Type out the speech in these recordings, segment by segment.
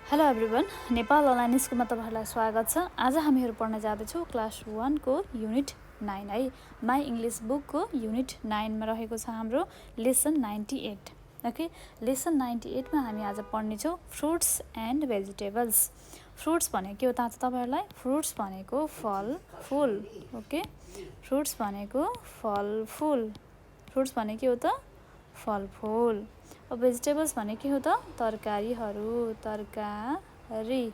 Hello everyone, Nepal online स्कुलमा तपाईहरुलाई स्वागत छ। आज हामीहरु पढ्न जाँदैछौं क्लास 1 को युनिट 9 है। माई इंग्लिश बुक को युनिट 9 मा रहेको छ हाम्रो लेसन 98। ओके, लेसन 98 मा हामी आज पढ्ने छौं फ्रुट्स एन्ड भेजिटेबल्स। फ्रुट्स भनेको के हो त तपाईहरुलाई? फ्रुट्स भनेको फल, फूल। ओके, फ्रुट्स भनेको फल, फूल। फ्रुट्स भनेको के हो त? फल, फूल। अब भेजिटेबल्स भनेको के हो त? तरकारीहरु, तरकारी।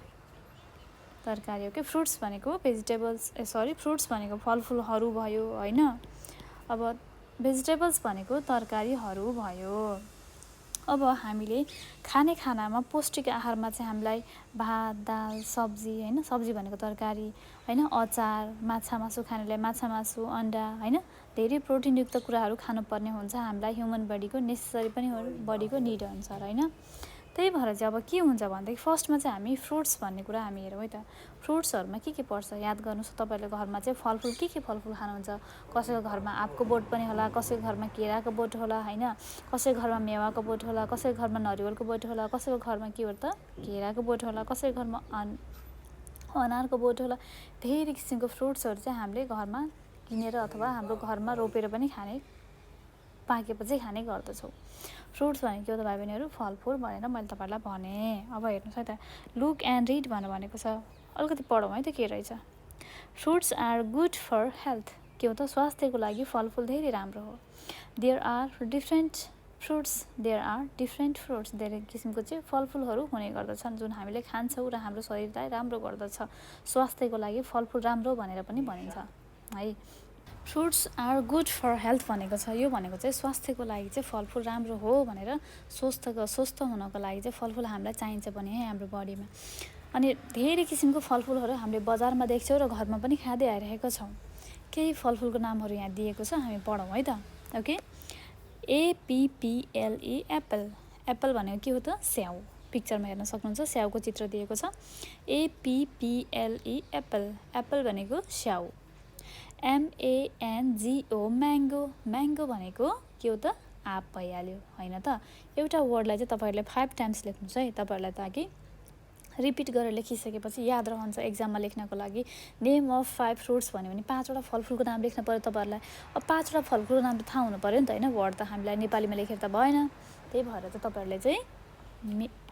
तरकारी। ओके, फ्रुट्स भनेको भेजिटेबल्स फ्रुट्स भनेको फलफूलहरु भयो हैन। अब भेजिटेबल्स भनेको तरकारीहरु भयो। अब हामीले खाने खानामा पौष्टिक आहारमा चाहिँ हामीलाई भात, दाल, सब्जी हैन, सब्जी भनेको तरकारी हैन, अचार, माछा मासु खानेलाई माछा मासु, अंडा हैन, धेरै प्रोटिनयुक्त कुराहरु खानुपर्ने हुन्छ। हामीलाई ह्युमन बडीको नेसेसरी पनि हो, बडीको नीड अनुसार हैन। त्यही भएर चाहिँ अब के हुन्छ भन्दै फर्स्टमा चाहिँ हामी फ्रुट्स भन्ने कुरा हामी हेरौँ है त। फ्रुट्सहरुमा के पर्छ याद गर्नुस्। तपाईहरुले घरमा चाहिँ फलफूल के फलफूल खानुहुन्छ? कसैको घरमा आँपको बोट पनि होला, कसैको घरमा केराको बोट होला हैन, कसैको घरमा मेवाको बोट होला, कसैको घरमा नरिवलको बोट होला, कसैको घरमा के हो त केराको बोट होला, कसैको घरमा अनारको बोट होला। धेरै किसिमको फ्रुट्सहरु चाहिँ हामीले घरमा किनेर अथवा हाम्रो घरमा रोपेर पनि खाने, पाकेपछि खाने गर्दछौं। फ्रुट्स भनेको के हो त भाइ बहिनीहरु? फलफूल भनेर मैले तपाईहरुलाई भने। अब हेर्नुस् है त, लुक एन्ड रिड भनेको छ। अलिकति पढौँ है त के रहेछ। Fruits are good for health. के हो त? स्वास्थ्यको लागि फलफूल धेरै राम्रो हो। There are different fruits. धेरै किसिमको चाहिँ फलफूलहरु हुने गर्दछन् जुन हामीले खान्छौं र हाम्रो शरीरलाई राम्रो गर्दछ। स्वास्थ्यको लागि फलफूल राम्रो भनेर पनि भनिन्छ है। Fruits are good for health भनेको छ। यो भनेको चाहिँ स्वास्थ्यको लागि चाहिँ फलफूल राम्रो हो भनेर स्वस्थ हुनको लागि चाहिँ फलफूल हामीलाई चाहिन्छ पनि है हाम्रो बडीमा। अनि धेरै किसिमको फलफूलहरु हामीले बजारमा देख्छौं र घरमा पनि खाँदै आइरहेका छौं। केही फलफूलको नामहरु यहाँ दिएको छ, हामी पढौँ है त। Okay, Apple. एप्पल भनेको के हो त? स्याउ। पिक्चरमा हेर्न सक्नुहुन्छ, स्याउको चित्र दिएको छ। एप्पल। एप्पल भनेको स्याउ। MANGO mango. म्याङ्गो भनेको के हो त? आँप भइहाल्यो हैन त। एउटा वर्डलाई चाहिँ तपाईहरुले 5 टाइम्स लेख्नुस् है, तपाईहरुलाई ताकि रिपिट गरेर लेखिसकेपछि याद रहन्छ एक्जाममा लेख्नको लागि। नेम अफ 5 फ्रुट्स भन्यो भने 5 वटा फलफूलको नाम लेख्न पर्यो तपाईहरुलाई। अब 5 वटा फलफूलको नाम त थाहा हुनु पर्यो नि त हैन, वर्ड त हामीलाई नेपालीमा लेखेर त भएन। त्यही भएर चाहिँ तपाईहरुले चाहिँ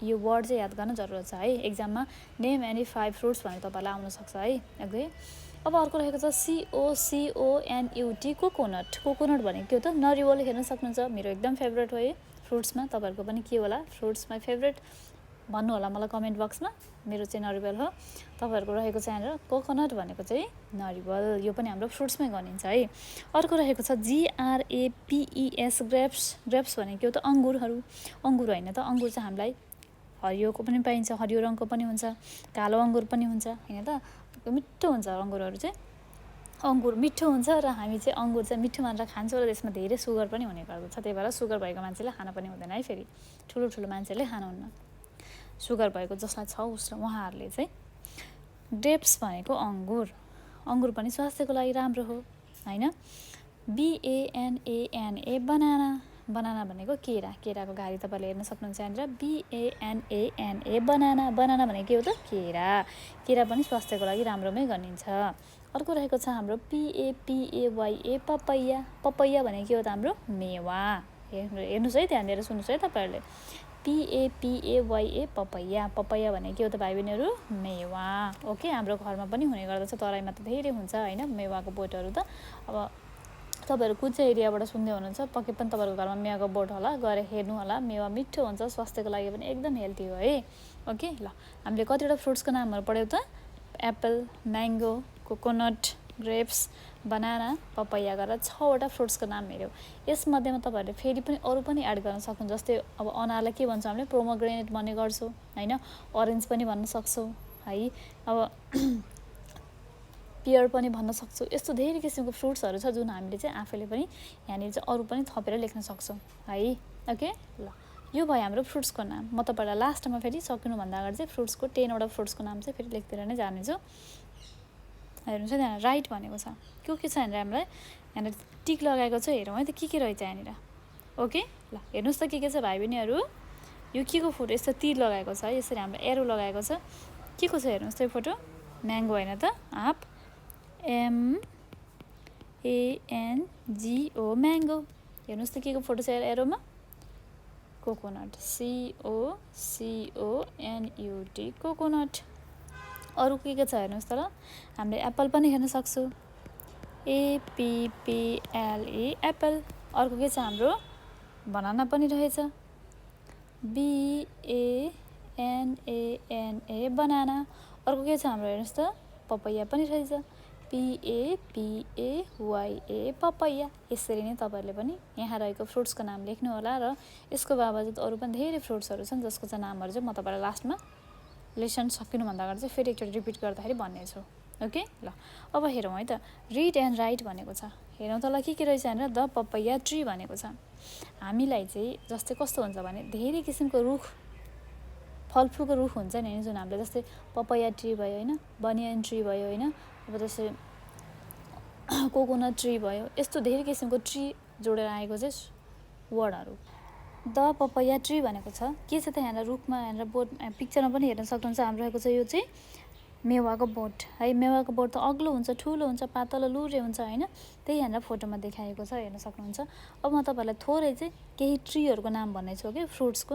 यो वर्ड चाहिँ याद गर्न जरुरत छ है। एक्जाममा नेम एनी 5 फ्रुट्स भने तपाईहरुलाई आउन सक्छ है। ओके, अब अर्को रहेको छ COCONUT, कोकोनट। कोकोनट भनेको के हो त? नरिवल। हेर्न सक्नुहुन्छ, मेरो एकदम फेभरेट हो है फ्रुट्समा। तपाईहरुको पनि के होला फ्रुट्समा फेभरेट भन्नु होला मलाई कमेन्ट बक्समा। मेरो चाहिँ नरिवल हो। तपाईहरुको रहेको छ यहाँ कोकोनट भनेको चाहिँ नरिवल। यो पनि हाम्रो फ्रुट्समै गनिन्छ है। अर्को रहेको छ GRAPES, ग्रेप्स। ग्रेप्स भनेको के हो त? अंगुरहरु। अंगुर हैन त, अंगुर चाहिँ हामीलाई हरियोको पनि पाइन्छ, हरियो रङको पनि हुन्छ, कालो अंगुर पनि हुन्छ हैन त। मिठो हुन्छ अंगुरहरु चाहिँ। अंगुर मिठो हुन्छ र हामी चाहिँ अंगुर चाहिँ मिठो मानेर खान्छौं र त्यसमा धेरै सुगर पनि हुने गर्दछ। त्यही भएर सुगर भएको मान्छेले खान पनि हुँदैन है। फेरि ठुलो मान्छेले खानुहुन्न, सुगर भएको जसलाई छ उहाँहरुले चाहिँ। ग्रेप्स भनेको अंगुर। अंगुर पनि स्वास्थ्यको लागि राम्रो हो हैन। BANANA, banana. बनाना भनेको केरा। केराको घारी तपाईले हेर्न सक्नुहुन्छ यहाँ BANANA, बनाना। बनाना भनेको के हो त? केरा। केरा पनि स्वास्थ्यको लागि राम्रोमै गनिन्छ। अर्को रहेको छ हाम्रो PAPAYA, पपैया। पपैया भनेको के हो त? हाम्रो मेवा। हेर्नुस् है, ध्यान दिएर सुन्नुस् है तपाईहरुले। PAPAYA, papaya. पपैया भनेको के हो त भाइ बहिनीहरु? मेवा। ओके, हाम्रो घरमा पनि हुने गर्दछ, तराईमा त धेरै हुन्छ हैन मेवाको बोटहरु त। अब तपाईहरु कुन चाहिँ एरियाबाट सुन्दै हुनुहुन्छ, पक्कै पनि तपाईहरुको घरमा मेवाको बोट होला, गएर हेर्नु होला। मेवा मिठो हुन्छ, स्वास्थ्यको लागि पनि एकदम हेल्दी हो है। ओके, ल हामीले कतिवटा फ्रुट्सको नामहरु पढ्यौ त? Apple, mango, coconut, grapes, banana, papaya गरेर 6 वटा फ्रुट्सको नाम हेर्यौ। यसमध्येमा तपाईहरुले फेरि पनि अरु पनि एड गर्न सक्नुहुन्छ। जस्तै अब अनारलाई के भन्छ हामीले? पोमोग्रेनेट भन्ने गर्छौं हैन, ऑरेन्ज पनि भन्न सक्छौं है। अब पियर पनि भन्न सक्छौं। यस्तो धेरै किसिमको फ्रुट्सहरु छ जुन हामीले चाहिँ आफैले पनि यहाँनिर चाहिँ अरु पनि थपेर लेख्न सक्छौं है। ओके, ल यो भयो हाम्रो फ्रुट्सको नाम। म तपाईहरुलाई लास्टमा फेरि सकिनु भन्दा अगाडि चाहिँ फ्रुट्सको 10 वटा फ्रुट्सको नाम चाहिँ फेरि लेख्दिएर नै जानेछु। हेर्नुस् है, यहाँ राइट भनेको छ। के छ यहाँ हामीलाई? यहाँ टिक लगाएको छ, हेरौँ है त के रहेछ यहाँनिर। ओके, ल हेर्नुस् त के छ भाइ बहिनीहरु? यो के को फोटो यस्तो तीर लगाएको छ है यसरी हाम्रो एरो लगाएको छ के को छ हेर्नुस् त यो फोटो म्याङ्गो हैन त आप MANGO म्याङ्गो हेर्नुस् त के को फोटो छ एरोमा कोकोनट COCONUT कोकोनट अरु के छ हेर्नुस् त ल हामीले एप्पल पनि हेर्न सक्छौं APPLE एप्पल अर्को के छ हाम्रो बनाना पनि रहेछ BANANA बनाना अर्को के छ हाम्रो हेर्नुस् त पपैया पनि रहेछ PAPAYA पपैया यसरी नै तपाईहरुले पनि यहाँ रहेको फ्रुट्सको नाम लेख्नु होला र यसको बावजुद अरु पनि धेरै फ्रुट्सहरु छन् जसको चाहिँ नामहरु चाहिँ म तपाईहरुलाई लास्टमा लेसन सकिनु भन्दा अगाडि चाहिँ फेरि एकचोटी रिपिट गर्दाखेरि भन्ने छु ओके ल अब हेरौं है त रिड एन्ड राइट भनेको छ हेरौं त ल के रहेछ भनेर द पपैया ट्री भनेको छ हामीलाई चाहिँ जस्तै कस्तो हुन्छ भने धेरै किसिमको रुख फलफुलको रुख हुन्छ नि जुन हामीले जस्तै पपैया ट्री भयो हैन बनियन ट्री भयो हैन अब जस्तै कोकोनट ट्री भयो यस्तो धेरै किसिमको ट्री जोडेर आएको चाहिँ वर्डहरु द पपैया ट्री भनेको छ के छ त यहाँ रुखमा यहाँ बोट पिक्चरमा पनि हेर्न सक्नुहुन्छ हाम्रो रहेको छ यो चाहिँ मेवाको बोट है मेवाको बोट त अग्लो हुन्छ ठूलो हुन्छ पातलो लुरे हुन्छ हैन त्यही यहाँ फोटोमा देखाएको छ हेर्न सक्नुहुन्छ अब म तपाईहरुलाई थोरै चाहिँ केही ट्रीहरुको नाम भन्ने छु के फ्रुट्सको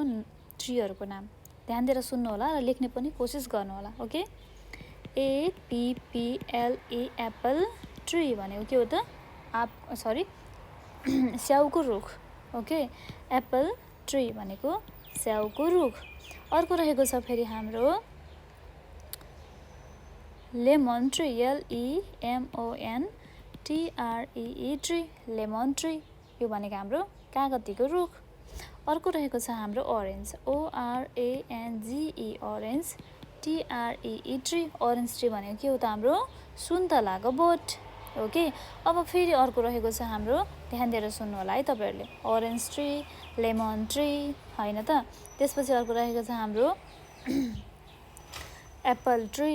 ट्रीहरुको नाम ध्यान दिएर सुन्नु होला र लेख्ने पनि कोशिश गर्नु होला ओके APPLE एप्पल ट्री भनेको के हो त स्याउको रुख ओके एप्पल ट्री भनेको स्याउको रुख अर्को रहेको छ फेरि हाम्रो lemon tree LEMONTREE tree lemon tree यो भनेको हाम्रो कागतीको रुख अर्को रहेको छ हाम्रो orange ORANGE orange TREE tree orange tree भनेको के हो त हाम्रो सुन्तलाको बोट ओके अब फेरि अर्को रहेको छ हाम्रो ध्यान दिएर सुन्नु होला है तपाईहरुले ऑरेन्ज ट्री लेमन ट्री हैन त त्यसपछि अर्को रहेको छ हाम्रो apple tree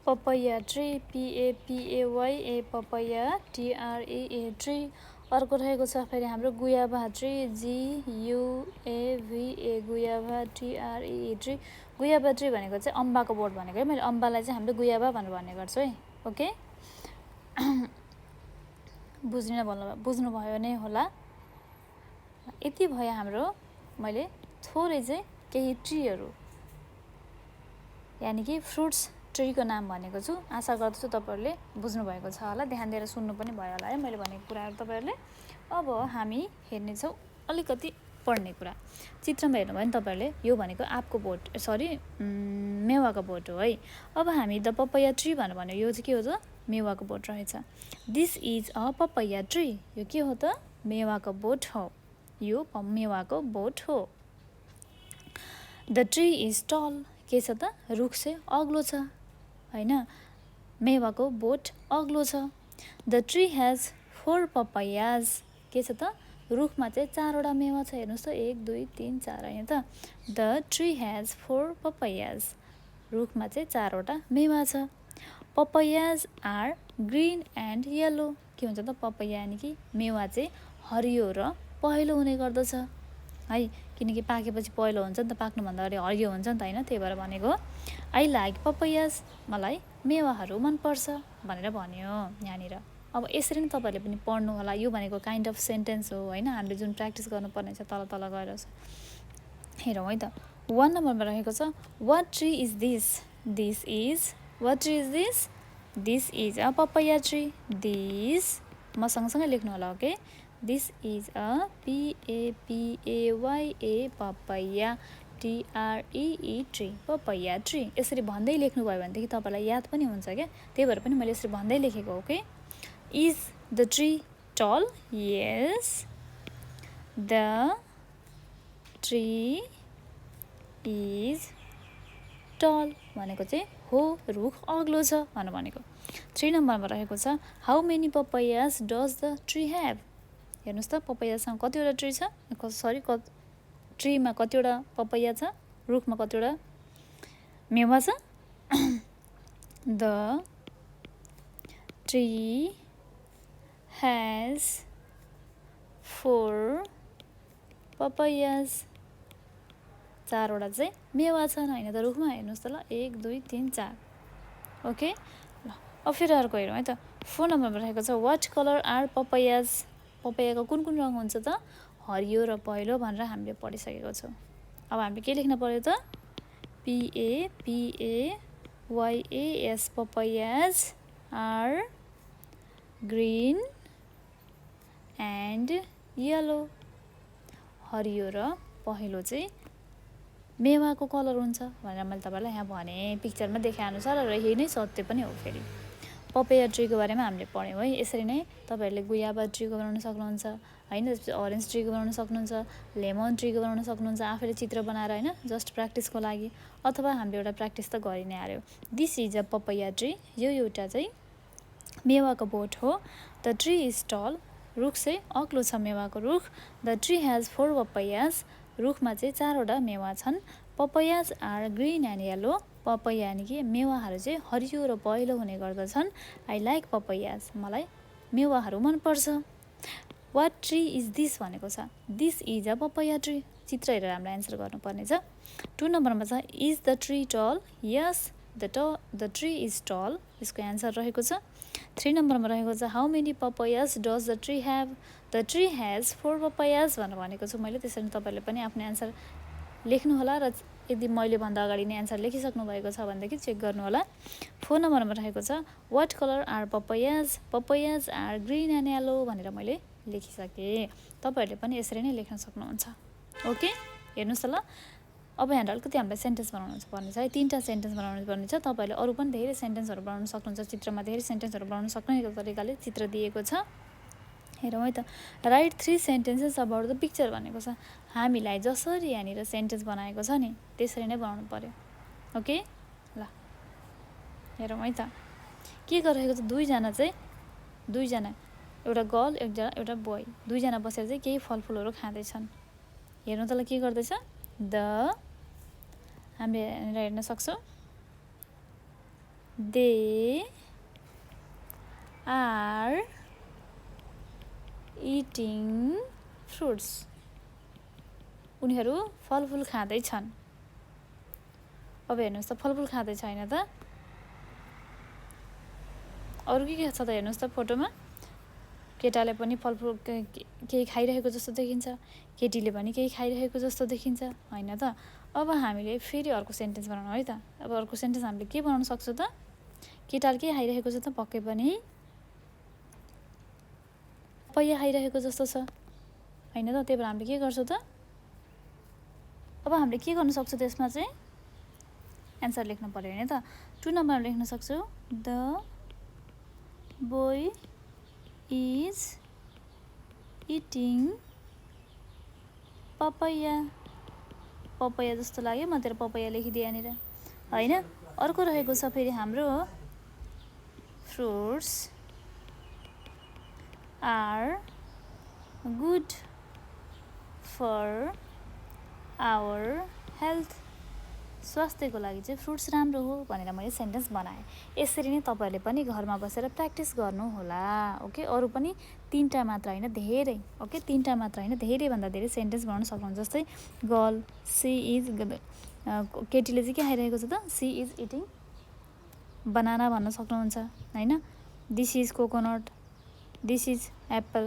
papaya tree PAPAYA papaya TREA tree अर्को रहेको छ फेरि हाम्रो guava tree GUAVA guava TREE tree guava tree भनेको चाहिँ अम्बाको बोट भनेको है मैले अम्बालाई चाहिँ हामीले गुयाभा भनेर भन्ने गर्छु है ओके बुझ्नु भयो नै होला यति भयो हाम्रो मैले थोरै चाहिँ केही ट्रीहरु यानी कि फ्रुट्स ट्रीको नाम भनेको छु आशा गर्दछु तपाईहरुले बुझ्नु भएको छ होला ध्यान दिएर सुन्नु पनि भयो होला है मैले भनेको कुराहरु तपाईहरुले अब हामी हेर्ने छौं अलिकति पढ्ने कुरा चित्रमा हेर्नु भयो नि तपाईहरुले यो भनेको आपको बोट मेवाको बोट हो है अब हामी द पपैया ट्री भनेर भन्यो यो चाहिँ के हो त मेवाको बोट रहेछ this is a papaya tree यो के हो त मेवाको बोट हो यो मेवाको बोट हो द ट्री इज टल के छ त रुख चाहिँ अग्लो छ हैन मेवाको बोट अग्लो छ द ट्री हैज 4 पपैयाज के छ त रुखमा चाहिँ 4 वटा मेवा छ हेर्नुस् त 1 2 3 4 हैन त द ट्री हैज 4 पपैयाज रुखमा चाहिँ 4 वटा मेवा छ पपैयाज आर ग्रीन एन्ड येलो के हुन्छ त पपैया यानी कि मेवा चाहिँ हरियो र पहेँलो हुने गर्दछ है किनकि पाकेपछि पहेँलो हुन्छ नि त पाक्नु भन्दा अगाडि हरियो हुन्छ नि त हैन त्यही भएर भनेको आई लाइक पपैयाज मलाई मेवाहरू मन पर्छ भनेर भन्यो यहाँनिर अब यसरी नै तपाईहरुले पनि पढ्नु होला यो भनेको काइन्ड अफ सेन्टेन्स हो हैन हामीले जुन प्र्याक्टिस गर्नुपर्ने छ तल तल गएर हेरौँ है त 1 नम्बरमा रहेको छ what tree is this this is what tree is this this is a papaya tree this म सँगसँगै लेख्नु होला okay this is a PAPAYA papaya TREE tree papaya tree यसरी भन्दै लेख्नु भयो भनेदेखि तपाईलाई याद पनि हुन्छ के त्यही भएर पनि मैले यसरी भन्दै लेखेको ओके इज द ट्री टल यस द ट्री इज टल भनेको चाहिँ हो रुख अग्लो छ भनेको 3 नम्बरमा रहेको छ how many papayas does the tree have हेर्नुस् त पपैयासँग कतिवटा ट्री छ सरी ट्रीमा कतिवटा पपैया छ रुखमा कतिवटा मेवा छ द ट्री हैज 4 पपैयाज चारवटा चाहिँ मेवा छन् हैन त रुखमा हेर्नुस् त ल 1 2 3 4 ओके ल अब फेरि अर्को हेरौँ है त 4 नम्बरमा रहेको छ व्हाट कलर आर पपायाज पपायाको कुन कुन रङ हुन्छ त हरियो र पहेँलो भनेर हामीले पढिसकेको छौँ अब हामीले के लेख्न पर्यो त PAPAYAS papayas are green and yellow हरियो र पहेँलो चाहिँ मेवाको कलर हुन्छ भनेर मैले तपाईलाई यहाँ भने पिक्चरमा देखाए अनुसार र यही नै सत्य पनि हो फेरि पपाया ट्रीको बारेमा हामीले पढ्यौँ है यसरी नै तपाईहरुले गुयाबा ट्रीको बनाउन सक्नुहुन्छ हैन अरेन्ज ट्रीको बनाउन सक्नुहुन्छ लेमन ट्रीको बनाउन सक्नुहुन्छ आफैले चित्र बनाएर हैन जस्ट प्र्याक्टिसको लागि अथवा हामीले एउटा प्र्याक्टिस त गरि नै हाल्यो this is a papaya tree यो एउटा चाहिँ मेवाको बोट हो द ट्री इज टल रुख चाहिँ अग्लो छ मेवाको रुख द ट्री हेज 4 पपायाज रुखमा चाहिँ 4वटा मेवा छन् papayas are green and yellow papaya यानि कि मेवाहरू चाहिँ हरियो र पहेँलो हुने गर्दछन् आई लाइक पपायाज मलाई मेवाहरू मन पर्छ वाट ट्री इज दिस भनेको छ this is a papaya tree चित्र हेरेर हामीले आन्सर गर्नुपर्ने छ 2 नम्बरमा छ इज द ट्री टल यस द ट्री इज टल यसको एन्सर रहेको छ 3 नम्बरमा रहेको छ how many papayas does the tree have the tree has 4 papayas भनेर भनेको छु मैले त्यसरी तपाईले पनि आफ्नो एन्सर लेख्नु होला र यदि मैले भन्दा अगाडि नै एन्सर लेखिसक्नु भएको छ भनेदेखि चेक गर्नु होला 4 नम्बरमा रहेको छ what colour are papayas papayas are green and yellow भनेर मैले लेखिसके तपाईहरुले पनि यसरी नै लेख्न सक्नुहुन्छ ओके हेर्नुस् त ल अब यहाँ अलिकति हामीलाई सेन्टेन्स बनाउनु पर्ने छ है 3टा सेन्टेन्स बनाउनु पर्ने छ तपाईहरुले अरु पनि धेरै सेन्टेन्सहरु बनाउन सक्नुहुन्छ चित्रमा धेरै सेन्टेन्सहरु बनाउन सक्ने तरिकाले चित्र दिएको छ हेरौँ है त right 3 sentences about the picture भनेको छ हामीलाई जसरी यहाँनिर सेन्टेन्स बनाएको छ नि त्यसरी नै बनाउनु पर्यो ओके ल हेरौँ है त के गरिरहेको छ दुईजना एउटा गर्ल एउटा बोय दुईजना बसेर चाहिँ केही फलफुलहरू खाँदैछन् हेर्नु त ल के गर्दैछ द हामीले हेर्न सक्छौँ दे आर इटिङ फ्रुट्स उनीहरू फलफुल खाँदैछन् अब हेर्नुहोस् त फलफुल खाँदैछ हैन त अरु के छ त हेर्नुहोस् त फोटोमा केटाले पनि फलफुल केही खाइरहेको जस्तो देखिन्छ केटीले पनि केही खाइरहेको जस्तो देखिन्छ हैन त अब हामीले फेरि अर्को सेन्टेन्स बनाउनु है त अब अर्को सेन्टेन्स हामीले के बनाउन सक्छौं त केटाले के खाइरहेको छ त पक्कै पनि पपाया खाइरहेको जस्तो छ हैन त त्यही भएर हामीले के गर्छौं त अब हामीले के गर्न सक्छौं त्यसमा चाहिँ एन्सर लेख्न पर्यो हैन त 2 नम्बरमा लेख्न सक्छौं the boy is eating papaya papaya जस्तो लाग्यो म तेरो पपाया लेखिदिए यहाँनिर हैन अर्को रहेको छ फेरि हाम्रो fruits are good for our health स्वास्थ्यको लागि चाहिँ फ्रुट्स राम्रो हो भनेर मैले सेन्टेन्स बनाएँ यसरी नै तपाईहरुले पनि घरमा बसेर प्र्याक्टिस गर्नु होला ओके अरु पनि 3टा मात्र हैन धेरै ओके 3टा मात्र हैन धेरै भन्दा धेरै सेन्टेन्स बनाउन सक्नुहुन्छ जस्तै गर्ल सी इज केटीले चाहिँ के खाइरहेको छ त सी इज इटिङ बनाना भन्न सक्नुहुन्छ हैन this is coconut this is Apple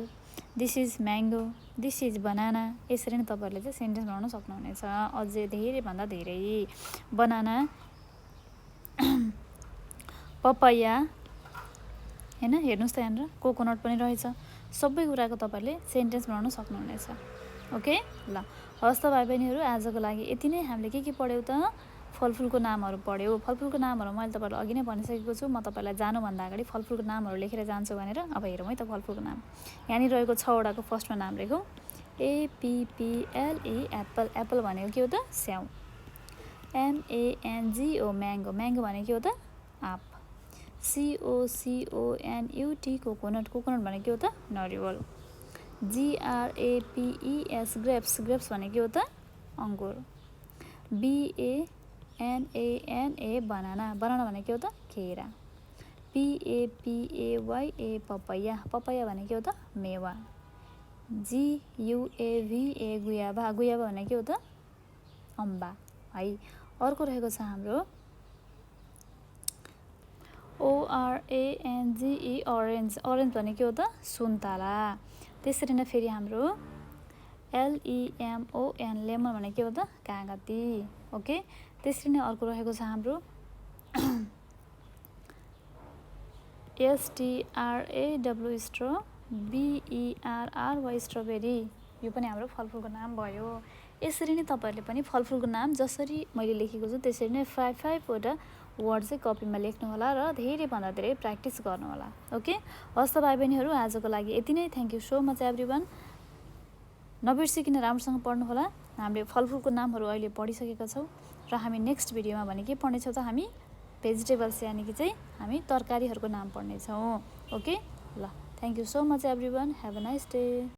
this is mango this is banana यसरी नै तपाईहरुले चाहिँ सेन्टेन्स बनाउन सक्नुहुनेछ अझै धेरै भन्दा धेरै बनाना पपाया हैन हेर्नुस् त यहाँनिर कोकोनट पनि रहेछ सबै कुराको तपाईहरुले सेन्टेन्स बनाउन सक्नुहुनेछ ओके ल हस् त भाइ बहिनीहरु आजको लागि यति नै हामीले के पढ्यौ त फलफुलको नामहरु पढ्यौ फलफुलको नामहरु मैले तपाईहरुलाई अघि नै भनिसकेको छु म तपाईलाई जानु भन्दा अगाडि फलफुलको नामहरु लेखेर जान्छु भनेर अब हेरौँ है त फलफुलको नाम यहाँ नि रहेको 6 वटाको फर्स्टमा नाम लेखौं APPLE एप्पल एप्पल भनेको के हो त स्याउ MANGO म्याङ्गो म्याङ्गो भनेको के हो त आँप COCONUT कोकोनट कोकोनट भनेको के हो त नरिवल GRAPES ग्रेप्स ग्रेप्स भनेको के हो त अंगुर BANANA बनाना बनाना भनेको के हो त केरा PAPAYA पपाया पपाया भनेको के हो त मेवा GUAVA गुयाबा गुयाबा भनेको के हो त अम्बा है। अर्को रहेको छ हाम्रो ORANGE orange orange भने के हो त सुन्तला। त्यसरी नै फेरि हाम्रो LEMON लेमन भने के हो त कागती। ओके त्यसरी नै अर्को रहेको छ हाम्रो STRAW स्ट्र BERRY स्ट्रबेरी यो पनि हाम्रो फलफुलको नाम भयो। यसरी नै तपाईहरुले पनि फलफुलको नाम जसरी मैले लेखेको छु त्यसरी नै 5 वटा वर्ड चाहिँ कपीमा लेख्नु होला र धेरै भन्दा धेरै प्र्याक्टिस गर्नु होला। ओके हस् त भाइ बहिनीहरु आजको लागि यति नै। Thank you so much everyone. नबिर्सिकिन राम्रोसँग पढ्नु होला। हामीले फलफुलको नामहरु अहिले पढिसकेका छौं र हामी नेक्स्ट भिडियोमा भने के पढ्ने छौं त हामी भेजिटेबल्स यानी कि चाहिँ हामी तरकारीहरुको नाम पढ्ने छौं। ओके ल thank you so much everyone. Have a nice day.